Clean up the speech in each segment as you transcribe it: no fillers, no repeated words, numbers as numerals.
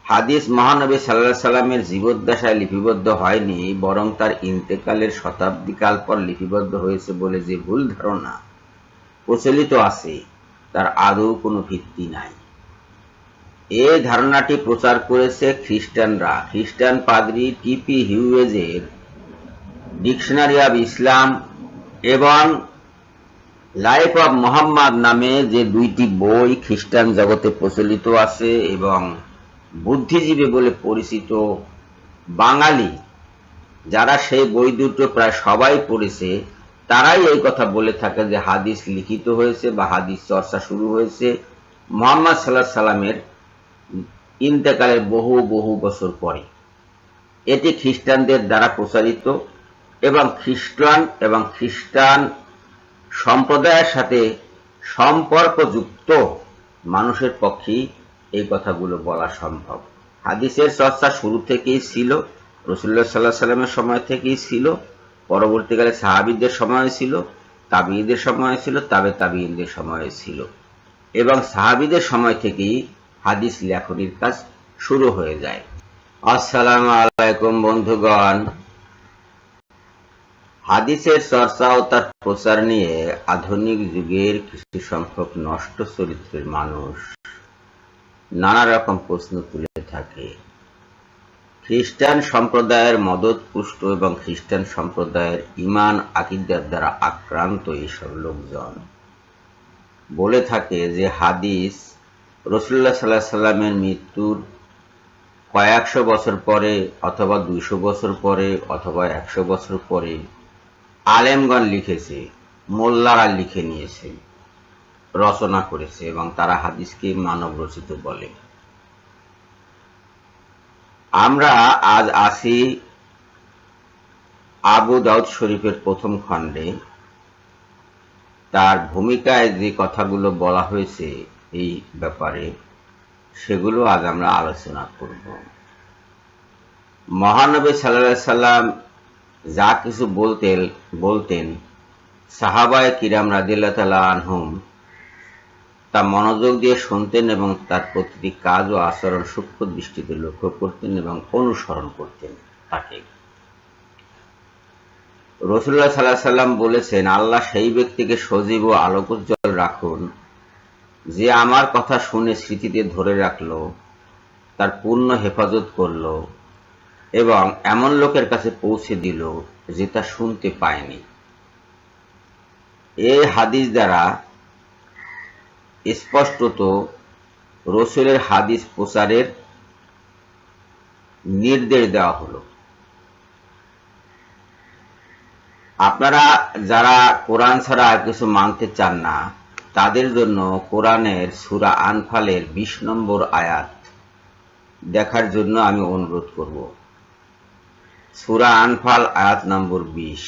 হাদিস মহানবী সাল্লাল্লাহু আলাইহি সাল্লামের জীবদ্দশায় লিপিবদ্ধ হয়নি, বরং তার ইন্তেকালের শতাব্দীকাল পর লিপিবদ্ধ হয়েছে বলে যে ভুল ধারণা প্রচলিত আছে তার আদৌ কোনো ভিত্তি নাই। এই ধারণাটি প্রচার করেছে খ্রিস্টানরা। খ্রিস্টান পাদ্রী টি.পি. হিউজের ডিকশনারি অব ইসলাম এবং লাইফ অব মোহাম্মদ নামে যে দুইটি বই খ্রিস্টান জগতে প্রচলিত আছে এবং বুদ্ধিজীবী বলে পরিচিত বাঙালি যারা সেই বই দুটো প্রায় সবাই পড়েছে, তারাই এই কথা বলে থাকে যে হাদিস লিখিত হয়েছে বা হাদিস চর্চা শুরু হয়েছে মুহাম্মদ সাল্লাল্লাহু আলাইহি সাল্লামের ইন্তেকালের বহু বহু বছর পরে। এটি খ্রিস্টানদের দ্বারা প্রচারিত এবং খ্রিস্টান সম্প্রদায়ের সাথে সম্পর্কযুক্ত মানুষের পক্ষেই এই কথাগুলো বলা সম্ভব। হাদিসের চর্চা শুরু থেকেই ছিল, রাসূলুল্লাহ সাল্লাল্লাহু আলাইহি ওয়াসাল্লামের সময় থেকেই ছিল, পরবর্তীকালে সাহাবীদের সময়ে ছিল, তাবিঈদের সময়ে ছিল, তাবিঈনদের সময়ে ছিল এবং সাহাবীদের সময় থেকেই হাদিস লেখনির কাজ শুরু হয়ে যায়। আসসালামু আলাইকুম বন্ধুগণ। হাদিসের চর্চা ও তার প্রচার নিয়ে আধুনিক যুগের কিছু সংখ্যক নষ্ট চরিত্রের মানুষ নানা রকম প্রশ্ন তুলে থাকে। খ্রিস্টান সম্প্রদায়ের মদতপুষ্ট এবং খ্রিস্টান সম্প্রদায়ের ঈমান আকীদার দ্বারা আক্রান্ত এইসব লোকজন বলে থাকে যে হাদিস রাসূলুল্লাহ সাল্লাল্লাহু আলাইহি সাল্লামের মৃত্যুর কয়েকশো বছর পরে অথবা 200 বছর পরে অথবা 100 বছর পরে আলেমগণ লিখেছে, মোল্লারা লিখে নিয়েছে, রচনা করেছে এবং তারা হাদিসকে মানব রচিত বলে। আমরা আজ আসি আবু দাউদ শরীফের প্রথম খণ্ডে। তার ভূমিকায় যে কথাগুলো বলা হয়েছে এই ব্যাপারে সেগুলো আজ আমরা আলোচনা করব। মহানবী সাল্লাল্লাহু আলাইহি সাল্লাম যা কিছু বলতেন সাহাবায়ে কিরাম রাদিয়াল্লাহু তাআলা আনহুম তা মনোযোগ দিয়ে শুনতেন এবং তার প্রতিটি কাজ ও আচরণ সূক্ষ্ম দৃষ্টিতে লক্ষ্য করতেন এবং অনুসরণ করতেন তাকে। রাসূলুল্লাহ সাল্লাল্লাহু আলাইহি সাল্লাম বলেছেন, আল্লাহ সেই ব্যক্তিকে সজীব ও আলোকোজ্জ্বল রাখুন যে আমার কথা শুনে স্মৃতিতে ধরে রাখল, তার পূর্ণ হেফাজত করল এবং এমন লোকের কাছে পৌঁছে দিল যে তা শুনতে পায়নি। এই হাদিস দ্বারা স্পষ্টত রাসূলের হাদিস প্রচারের নির্দেশ দেওয়া হলো। আপনারা যারা কোরআন ছাড়া আর কিছু মানতে চান না, তাদের জন্য কোরআনের সূরা আনফালের 20 নম্বর আয়াত দেখার জন্য আমি অনুরোধ করব। সূরা আনফাল আয়াত নম্বর 20।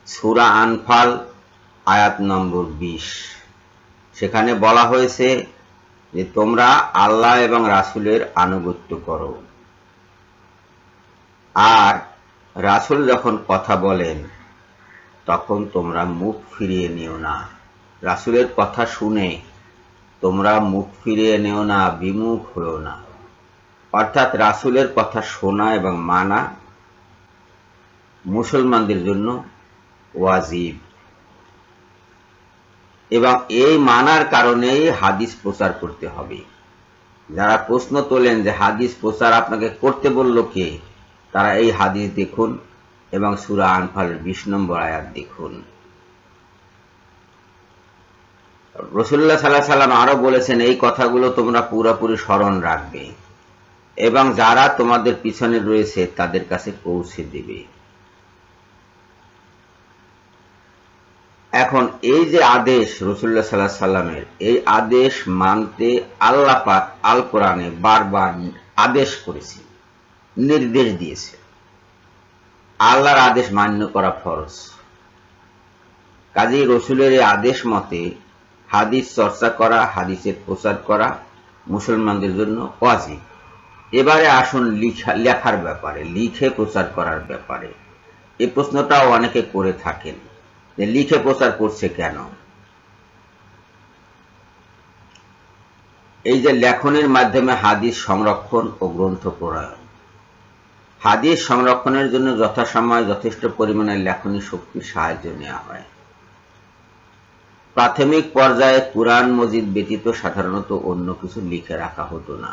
সূরা আনফাল আয়াত নম্বর 20। সেখানে বলা হয়েছে যে তোমরা আল্লাহ এবং রাসূলের আনুগত্য করো, আর রাসূল যখন কথা বলেন তখন তোমরা মুখ ফিরিয়ে নিও না। রাসূলের কথা শুনে তোমরা মুখ ফিরিয়ে নিও না, বিমুখ হও না। অর্থাৎ রাসূলের কথা শোনা এবং মানা মুসলমানদের জন্য ওয়াজিব এবং এই মানার কারণেই হাদিস প্রচার করতে হবে। যারা প্রশ্ন তোলেন যে হাদিস প্রচার আপনাকে করতে বলল কে, তারা এই হাদিস দেখুন এবং সূরা আনফালের 20 নম্বর আয়াত দেখুন। রাসূলুল্লাহ সাল্লাল্লাহু আলাইহি সাল্লাম আরো বলেছেন, এই কথাগুলো তোমরা পুরোপুরি স্মরণ রাখবে এবং যারা তোমাদের পিছনে রয়েছে তাদের কাছে পৌঁছে দেবে। এখন এই যে আদেশ রাসূলুল্লাহ সাল্লাল্লাহু আলাইহি সাল্লামের, এই আদেশ মানতে আল্লাহ পাক আল কোরআনে বারবার আদেশ করেছে, নির্দেশ দিয়েছে। আল্লাহর আদেশ মান্য করা ফরজ। কাজেই রাসূলের এই আদেশ মতে হাদিস চর্চা করা, হাদিসের প্রচার করা মুসলমানদের জন্য ওয়াজিব। এবারে আসুন লেখার ব্যাপারে, লিখে প্রচার করার ব্যাপারে। এই প্রশ্নটাও অনেকে করে থাকেন যে লিখে প্রচার করছে কেন। এই যে লেখনের মাধ্যমে হাদিস সংরক্ষণ ও গ্রন্থ প্রণয়ন। হাদিস সংরক্ষণের জন্য যথাসময়ে যথেষ্ট পরিমাণে লেখনী শক্তির সাহায্য নেওয়া হয়। প্রাথমিক পর্যায়ে কুরআন মজিদ ব্যতীত সাধারণত অন্য কিছু লিখে রাখা হতো না।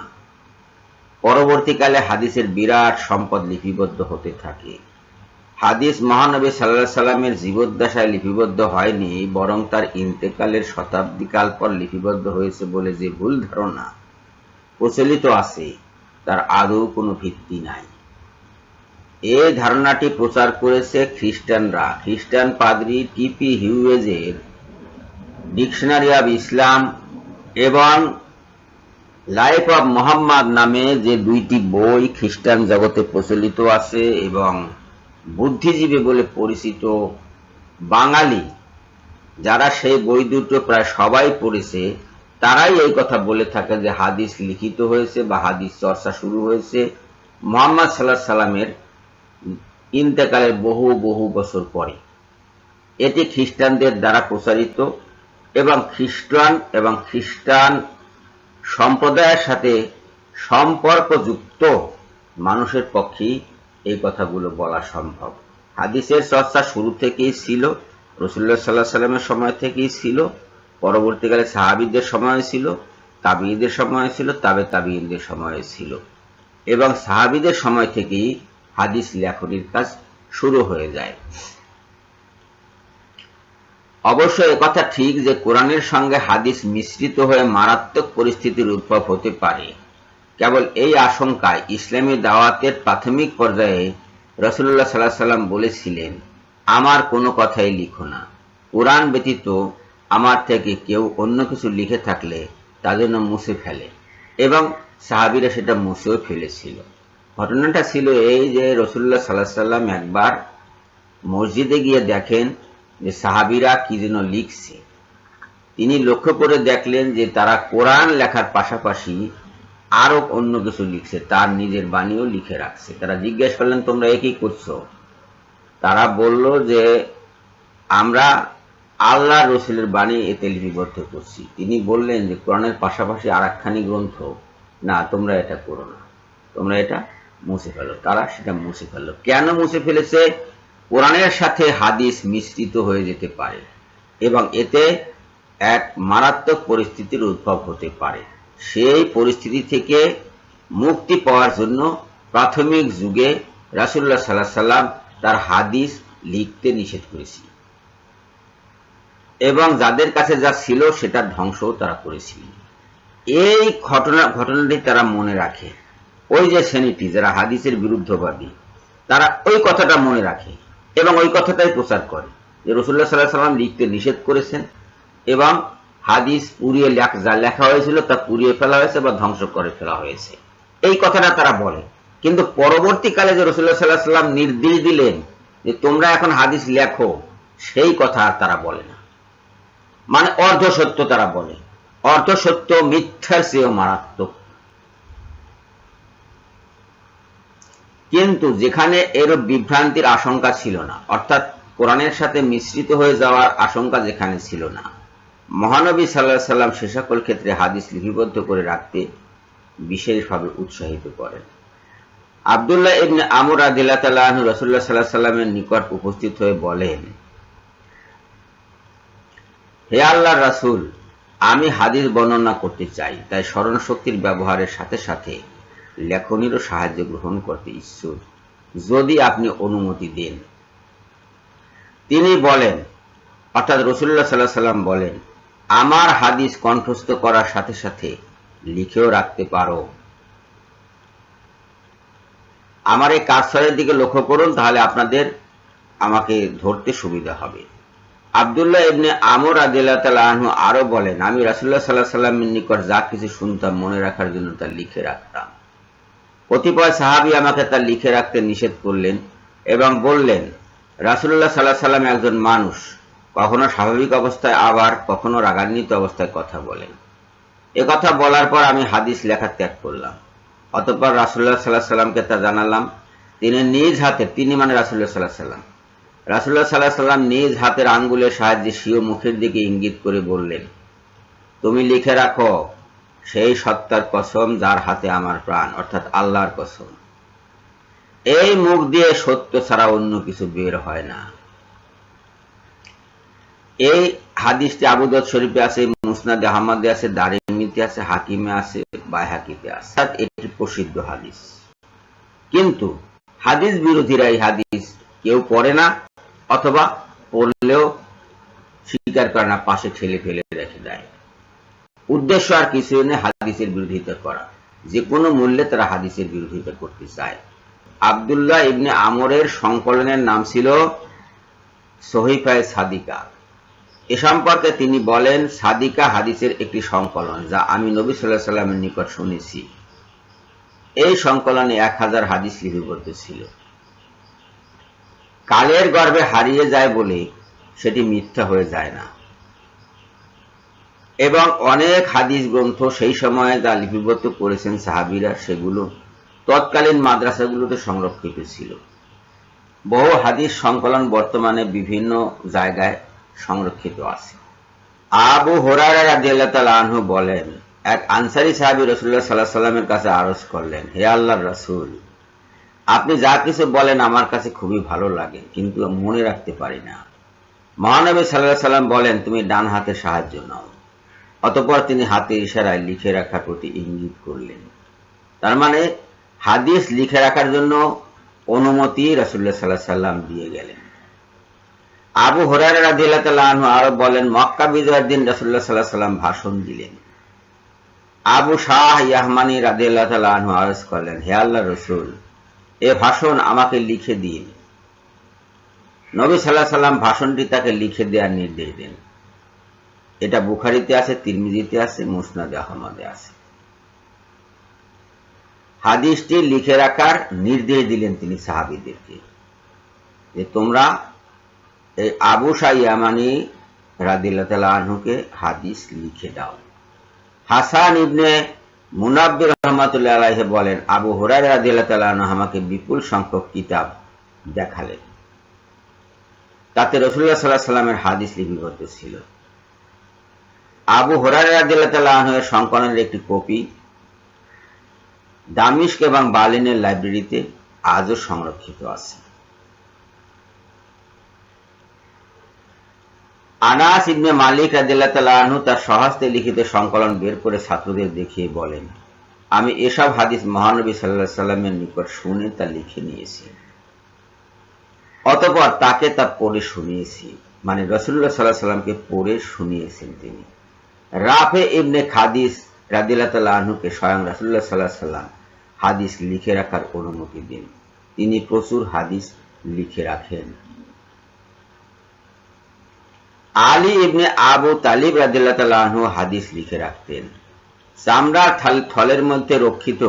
পরবর্তীকালে হাদিসের বিরাট সম্পদ লিপিবদ্ধ হতে থাকে। হাদিস মহানবী সাল্লাল্লাহু আলাইহি সাল্লামের জীবদ্দশায় লিপিবদ্ধ হয়নি, বরং তার ইন্তেকালের শতাব্দীকাল পর লিপিবদ্ধ হয়েছে বলে যে ভুল ধারণা প্রচলিত আছে তার আদৌ কোনো ভিত্তি নাই। এই ধারণাটি প্রচার করেছে খ্রিস্টানরা। খ্রিস্টান পাদ্রী টি.পি. হিউজের ডিকশনারি অব ইসলাম এবং লাইফ অব মোহাম্মদ নামে যে দুইটি বই খ্রিস্টান জগতে প্রচলিত আছে এবং বুদ্ধিজীবী বলে পরিচিত বাঙালি যারা সেই বই দুটো প্রায় সবাই পড়েছে, তারাই এই কথা বলে থাকে যে হাদিস লিখিত হয়েছে বা হাদিস চর্চা শুরু হয়েছে মুহাম্মদ সাল্লাল্লাহু আলাইহি সাল্লামের ইন্তেকালের বহু বহু বছর পরে। এটি খ্রিস্টানদের দ্বারা প্রচারিত এবং খ্রিস্টান সম্প্রদায়ের সাথে সম্পর্কযুক্ত মানুষের পক্ষেই এই কথাগুলো বলা সম্ভব। হাদিসের চর্চা শুরু থেকেই ছিল, রাসূলুল্লাহ সাল্লাল্লাহু আলাইহি সাল্লামের সময় থেকেই ছিল, পরবর্তীকালে সাহাবীদের সময় ছিল, তাবিঈদের সময় ছিল, তাবিঈনদের সময় ছিল এবং সাহাবীদের সময় থেকেই হাদিস লেখনির কাজ শুরু হয়ে যায়। অবশ্য একথা ঠিক যে কোরআনের সঙ্গে হাদিস মিশ্রিত হয়ে মারাত্মক পরিস্থিতির উদ্ভব হতে পারে। কেবল এই আশঙ্কায় ইসলামী দাওয়াতের প্রাথমিক পর্যায়ে রাসূলুল্লাহ সাল্লাল্লাহু আলাইহি সাল্লাম বলেছিলেন, আমার কোনো কথাই লিখো না। কোরআন ব্যতীত আমার থেকে কেউ অন্য কিছু লিখে থাকলে তা যেন মুছে ফেলে, এবং সাহাবীরা সেটা মুছেও ফেলেছিল। ঘটনাটা ছিল এই যে রাসূলুল্লাহ সাল্লাল্লাহু আলাইহি সাল্লাম একবার মসজিদে গিয়ে দেখেন যে সাহাবীরা কি যেন লিখছে। তিনি লক্ষ্য করে দেখলেন যে তারা কোরআন লেখার পাশাপাশি আরো অন্য কিছু লিখছে, তার নিজের বাণীও লিখে রাখছে। তারা জিজ্ঞেস করলেন, তোমরা একই করছো? তারা বলল যে আমরা আল্লাহ রসুলের বাণী এতে লিপিবদ্ধ করছি। তিনি বললেন যে কোরআনের পাশাপাশি আর একখানি গ্রন্থ, না তোমরা এটা করো না, তোমরা এটা মুছে ফেলো। তারা সেটা মুছে ফেললো। কেন মুছে ফেলেছে? কোরআনের সাথে হাদিস মিশ্রিত হয়ে যেতে পারে এবং এতে এক মারাত্মক পরিস্থিতির উদ্ভব হতে পারে। সেই পরিস্থিতি থেকে মুক্তি পাওয়ার জন্য প্রাথমিক যুগে রাসূলুল্লাহ সাল্লাল্লাহু আলাইহি সাল্লাম তার হাদিস লিখতে নিষেধ করেছিল এবং যাদের কাছে যা ছিল সেটা ধ্বংসও তারা করেছিল। এই ঘটনাটি তারা মনে রাখে। ওই যে শ্রেণীটি যারা হাদিসের বিরুদ্ধবাদী, তারা ওই কথাটা মনে রাখে এবং ওই কথাটাই প্রচার করে যে রাসূলুল্লাহ সাল্লাল্লাহু আলাইহি সাল্লাম লিখতে নিষেধ করেছেন এবং হাদিস পুড়িয়ে যা লেখা হয়েছিল তা পুড়িয়ে ফেলা হয়েছে বা ধ্বংস করে ফেলা হয়েছে, এই কথাটা তারা বলে। কিন্তু পরবর্তীকালে যে রাসূলুল্লাহ সাল্লাল্লাহু আলাইহি সাল্লাম নির্দেশ দিলেন যে তোমরা এখন হাদিস লেখো, সেই কথা আর তারা বলে না। মানে অর্ধ সত্য তারা বলে। অর্ধ সত্য মিথ্যার চেয়েও মারাত্মক। কিন্তু যেখানে এরূপ বিভ্রান্তির আশঙ্কা ছিল না, অর্থাৎ কোরআনের সাথে মিশ্রিত হয়ে যাওয়ার আশঙ্কা যেখানে ছিল না, মহানবী সাল্লাল্লাহু আলাইহি সাল্লাম সে সকল ক্ষেত্রে হাদিস লিপিবদ্ধ করে রাখতে বিশেষভাবে উৎসাহিত করেন। আব্দুল্লাহ ইবনে আমর রাদিয়াল্লাহু তাআলা আনহু রাসূলুল্লাহ সাল্লাল্লাহু আলাইহি সাল্লামের নিকট উপস্থিত হয়ে বলেন, হে আল্লাহর রাসূল, আমি হাদিস বর্ণনা করতে চাই, তাই স্মরণ শক্তির ব্যবহারের সাথে সাথে লেখনীরও সাহায্য গ্রহণ করতে ইচ্ছুক, যদি আপনি অনুমতি দেন। তিনি বলেন, অর্থাৎ রাসূলুল্লাহ সাল্লাল্লাহু আলাইহি সাল্লাম বলেন, আমার হাদিস কণ্ঠস্থ করার সাথে সাথে লিখেও রাখতে পারো। আমার এই কারসরের দিকে লক্ষ্য করুন, তাহলে আপনাদের আমাকে ধরতে সুবিধা হবে। আব্দুল্লাহ ইবনে আমর রাদিয়াল্লাহু তাআলা আনহু আরো বলেন, আমি রাসূলুল্লাহ সাল্লাল্লাহু আলাইহি সাল্লামের নিকট যা কিছু শুনতাম মনে রাখার জন্য তা লিখে রাখতাম। কতিপয় সাহাবী আমাকে তা লিখে রাখতে নিষেধ করলেন এবং বললেন, রাসূলুল্লাহ সাল্লাল্লাহু আলাইহি সাল্লাম একজন মানুষ, কখনো স্বাভাবিক অবস্থায় আবার কখনো রাগান্বিত অবস্থায় কথা বলেন। এ কথা বলার পর আমি হাদিস লেখা ত্যাগ করলাম। অতঃপর রাসূলুল্লাহ সাল্লাল্লাহু আলাইহি সাল্লামকে তা জানালাম। তিনি নিজ হাতে, তিনি মানে রাসূলুল্লাহ সাল্লাল্লাহু আলাইহি সাল্লাম, রাসূলুল্লাহ সাল্লাল্লাহু আলাইহি সাল্লাম নিজ হাতের আঙ্গুলের সাহায্যে স্বীয় মুখের দিকে ইঙ্গিত করে বললেন, তুমি লিখে রাখো সেই সত্তার কসম যার হাতে আমার প্রাণ, অর্থাৎ আল্লাহর কসম, এই মুখ দিয়ে সত্য ছাড়া অন্য কিছু বের হয় না। এই হাদিসটি আবু দাউদ শরীফে আছে, মুসনাদে আহমদে আছে, দারিমিতে আছে, হাকিমে আছে, বাইহাকিতে আছে। এটি প্রসিদ্ধ হাদিস। কিন্তু হাদিস বিরোধীরা এই হাদিস কেউ পড়ে না, অথবা পড়লেও স্বীকার করে না, পাশে ঠেলে ফেলে রেখে দেয়। উদ্দেশ্য আর কিছু নেই হাদিসের বিরোধিতা করা, যে কোনো মূল্যে তারা হাদিসের বিরোধিতা করতে চায়। আব্দুল্লাহ ইবনে আমরের সংকলনের নাম ছিল সহিফায়ে সাদিকা। এ সম্পর্কে তিনি বলেন, সাদিকা হাদিসের একটি সংকলন যা আমি নবী সাল্লাল্লাহু আলাইহি ওয়াসাল্লামের নিকট শুনেছি। এই সংকলনে 1000 হাদিস লিপিবদ্ধ ছিল। কালের গর্ভে হারিয়ে যায় বলে সেটি মিথ্যা হয়ে যায় না, এবং অনেক হাদিস গ্রন্থ সেই সময়ে যা লিপিবদ্ধ করেছেন সাহাবীরা, সেগুলো তৎকালীন মাদ্রাসাগুলোতে সংরক্ষিত ছিল। বহু হাদিস সংকলন বর্তমানে বিভিন্ন জায়গায় সংরক্ষিত আছে। আবু হুরায়রা রাদিয়াল্লাহু তাআলা আনহু বলেন, এক আনসারী সাহাবী রাসূলুল্লাহ সাল্লাল্লাহু আলাইহি ওয়াসাল্লামের কাছে আরজ করলেন, হে আল্লাহর রাসূল, আপনি যা কিছু বলেন আমার কাছে খুবই ভালো লাগে, কিন্তু মনে রাখতে পারি না। মহানবী সাল্লাল্লাহু আলাইহি ওয়াসাল্লাম বলেন, তুমি ডান হাতে সাহায্য নাও। অতঃপর তিনি হাতের ইশারায় লিখে রাখার প্রতি ইঙ্গিত করলেন। তার মানে হাদিস লিখে রাখার জন্য অনুমতি রাসূলুল্লাহ সাল্লাল্লাহু আলাইহি ওয়াসাল্লাম দিয়ে গেলেন। আবু হুরায়রা রাদিয়াল্লাহু তাআলা আনহু আরো বলেন, মক্কা বিজয়ের দিন রাসূলুল্লাহ সাল্লাল্লাহু আলাইহি ওয়াসাল্লাম ভাষণ দিলেন। আবু শাহ ইয়াহমানি রাদিয়াল্লাহু তাআলা আনহু আরজ করলেন, হে আল্লাহর রাসূল, এ ভাষণ আমাকে লিখে দিন। নবী সাল্লাল্লাহু আলাইহি ওয়াসাল্লাম ভাষণটি তাকে লিখে দেওয়ার নির্দেশ দেন। এটা বুখারীতে আছে, তিরমিজিতে আছে, মুসনাদে আহমদে আছে। হাদিসটি লিখে রাখার নির্দেশ দিলেন তিনি সাহাবীদেরকে, যে তোমরা এই আবু শাহ ইয়ামানি রাদিয়াল্লাহু তাআলা আনহুকে হাদিস লিখে দাও। হাসান ইবনে মুনাব্বির রাহমাতুল্লাহি আলাইহি বলেন, আবু হুরায়রা রাদিয়াল্লাহু তাআলা আনহু আমাকে বিপুল সংখ্যক কিতাব দেখালেন, তাতে রাসূলুল্লাহ সাল্লাল্লাহু আলাইহি ওয়াসাল্লামের হাদিস লিপিবদ্ধ ছিল। আবু হুরায়রা রাদিয়াল্লাহু তাআলা আনহু এর সংকলনের একটি কপি দামিশক এবং বার্লিনের লাইব্রেরিতে আজও সংরক্ষিত আছে। আনাস ইবনে মালিক রাদিয়াল্লাহু তাআলা আনহু তার স্বহস্তে লিখিত সংকলন বের করে ছাত্রদের দেখিয়ে বলেন, আমি এসব হাদিস মহানবী সাল্লাল্লাহু আলাইহি ওয়াসাল্লামের নিকট শুনে তা লিখে নিয়েছি, অতঃপর তাকে তা পড়ে শুনিয়েছি। মানে রাসূলুল্লাহ সাল্লাল্লাহু আলাইহি ওয়াসাল্লামকে পড়ে শুনিয়েছেন তিনি। রাফে ইবনে খাদিস রাদিয়াল্লাহু তাআলা আনহুকে স্বয়ং রাসূলুল্লাহ সাল্লাল্লাহু আলাইহি ওয়াসাল্লাম হাদিস লিখে রাখার অনুমতি দেন। তিনি প্রচুর হাদিস লিখে রাখেন। আলী ইবনে আবু তালিব রাদিয়াল্লাহু তাআলা আনহু হাদিস লিখে রাখতেন। চামড়ার থলের মধ্যে রক্ষিত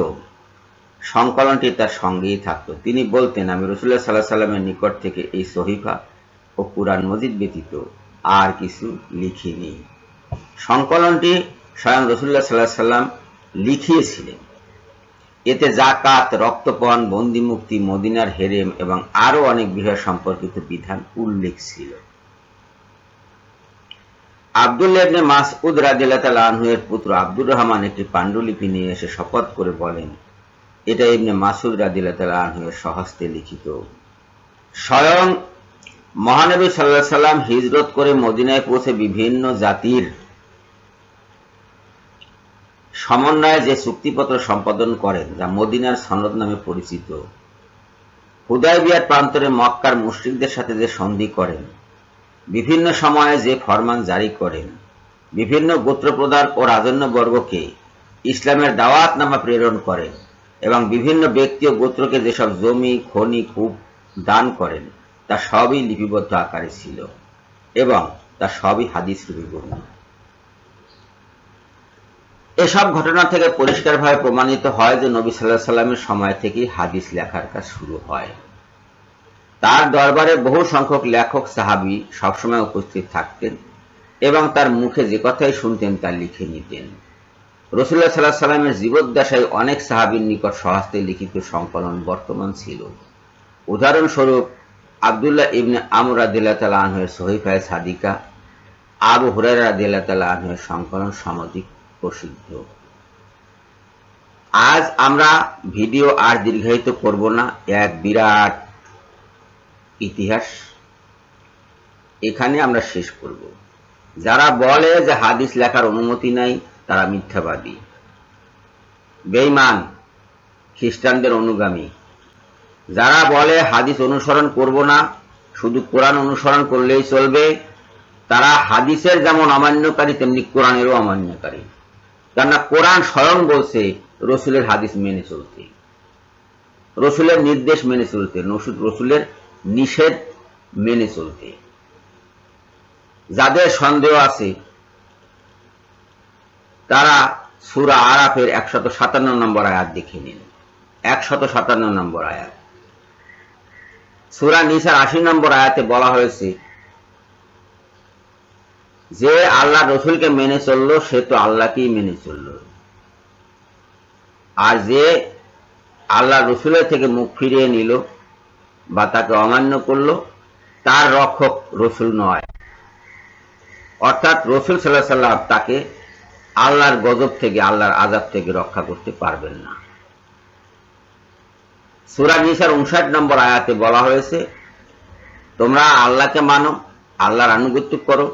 সংকলনটি তার সঙ্গেই থাকত। তিনি বলতেন, আমি রাসূলুল্লাহ সাল্লাল্লাহু আলাইহি ওয়াসাল্লামের নিকট থেকে এই সহিফা ও কুরআন মজিদ ব্যতীত আর কিছু লিখিনি। সংকলনটি স্বয়ং রাসূলুল্লাহ সাল্লাল্লাহু আলাইহি ওয়াসাল্লাম লিখিয়েছিলেন। এতে যাকাত, রক্তপান, বন্দি মুক্তি, মদিনার হেরেম এবং আরো অনেক বিষয় সম্পর্কিত বিধান উল্লেখ ছিল। আব্দুল্লাহ ইবনে মাসউদ রাদিয়াল্লাহু তাআলা আনহু এর পুত্র আব্দুর রহমান একটি পাণ্ডুলিপি নিয়ে এসে শপথ করে বলেন, এটা ইবনে মাসউদ রাদিয়াল্লাহু তাআলা আনহু এর স্বহস্তে লিখিত। স্বয়ং মহানবী সাল্লাল্লাহু আলাইহি ওয়াসাল্লাম হিজরত করে মদিনায় পৌঁছে বিভিন্ন জাতির সমন্বয়ে যে চুক্তিপত্র সম্পাদন করেন, যা মদিনার সনদ নামে পরিচিত, হুদায়বিয়ার প্রান্তরে মক্কার মুশরিকদের সাথে যে সন্ধি করেন, বিভিন্ন সময়ে যে ফরমান জারি করেন, বিভিন্ন গোত্রপ্রধান ও রাজন্যবর্গকে ইসলামের দাওয়াতনামা প্রেরণ করেন এবং বিভিন্ন ব্যক্তি ও গোত্রকে যেসব জমি, খনি, কূপ দান করেন, তা সবই লিপিবদ্ধ আকারে ছিল এবং তা সবই হাদিস রূপে গণ্য। এসব ঘটনা থেকে পরিষ্কারভাবে প্রমাণিত হয় যে নবী সাল্লাল্লাহু আলাইহি ওয়াসাল্লামের সময় থেকেই হাদিস লেখার কাজ শুরু হয়। তার দরবারে বহু সংখ্যক লেখক সাহাবী সবসময় উপস্থিত থাকতেন এবং তার মুখে যে কথাই শুনতেন তা লিখে নিতেন। রাসূলুল্লাহ সাল্লাল্লাহু আলাইহি ওয়াসাল্লামের জীবদ্দশায় অনেক সাহাবীর নিকট স্বহস্তে লিখিত সংকলন বর্তমান ছিল। উদাহরণস্বরূপ আব্দুল্লাহ ইবনে আমর রাদিয়াল্লাহু তাআলা আনহু এর সহিফায়ে সাদিকা, আবু হুরায়রা রাদিয়াল্লাহু তাআলা আনহু এর সংকলন সমধিক প্রসিদ্ধ। আজ আমরা ভিডিও আর দীর্ঘায়িত করব না, এক বিরাট ইতিহাস এখানে আমরা শেষ করব। যারা বলে যে হাদিস লেখার অনুমতি নাই তারা মিথ্যাবাদী, বেঈমান, খ্রিস্টানদের অনুগামী। যারা বলে হাদিস অনুসরণ করব না, শুধু কোরআন অনুসরণ করলেই চলবে, তারা হাদিসের যেমন অমান্যকারী তেমনি কোরআনেরও অমান্যকারী। কেননা কোরআন স্বয়ং বলছে রসুলের হাদিস মেনে চলতে, রসুলের নির্দেশ মেনে চলতে, রসুলের নিষেধ মেনে চলতে। যাদের সন্দেহ আছে তারা সূরা আরাফের 157 নম্বর আয়াত দেখে নিন। 157 নম্বর আয়াত। সূরা নিসার 80 নম্বর আয়াতে বলা হয়েছে যে আল্লাহ রসুলকে মেনে চললো সে তো আল্লাহকেই মেনে চলল, আর যে আল্লাহ রসুলের থেকে মুখ ফিরিয়ে নিল বা তাকে অমান্য করলো তার রক্ষক রসুল নয়। অর্থাৎ রসুল সাল্লাল্লাহু আলাইহি ওয়াসাল্লাম তাকে আল্লাহর গজব থেকে, আল্লাহর আযাব থেকে রক্ষা করতে পারবেন না। সূরা নিসার 59 নম্বর আয়াতে বলা হয়েছে তোমরা আল্লাহকে মানো, আল্লাহর আনুগত্য করো,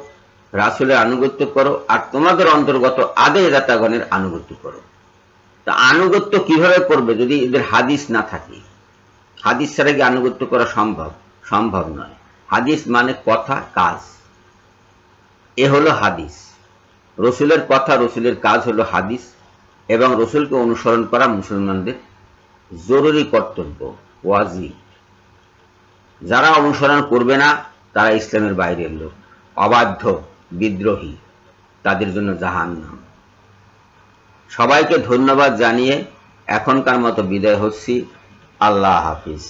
রাসূলের আনুগত্য করো, আর তোমাদের অন্তর্গত আদেয়দাতাগণের আনুগত্য করো। তা আনুগত্য কিভাবে করবে যদি এদের হাদিস না থাকে? হাদিস ছাড়া কি আনুগত্য করা সম্ভব? সম্ভব নয়। হাদিস মানে কথা, কাজ। এ হলো হাদিস। রসুলের কথা, রসুলের কাজ হলো হাদিস, এবং রসুলকে অনুসরণ করা মুসলমানদের জরুরি কর্তব্য, ওয়াজিব। যারা অনুসরণ করবে না তারা ইসলামের বাইরের লোক, অবাধ্য, বিদ্রোহী, তাদের জন্য জাহান্নাম। সবাইকে ধন্যবাদ জানিয়ে এখনকার মতো বিদায় হচ্ছি। আল্লাহ হাফিজ।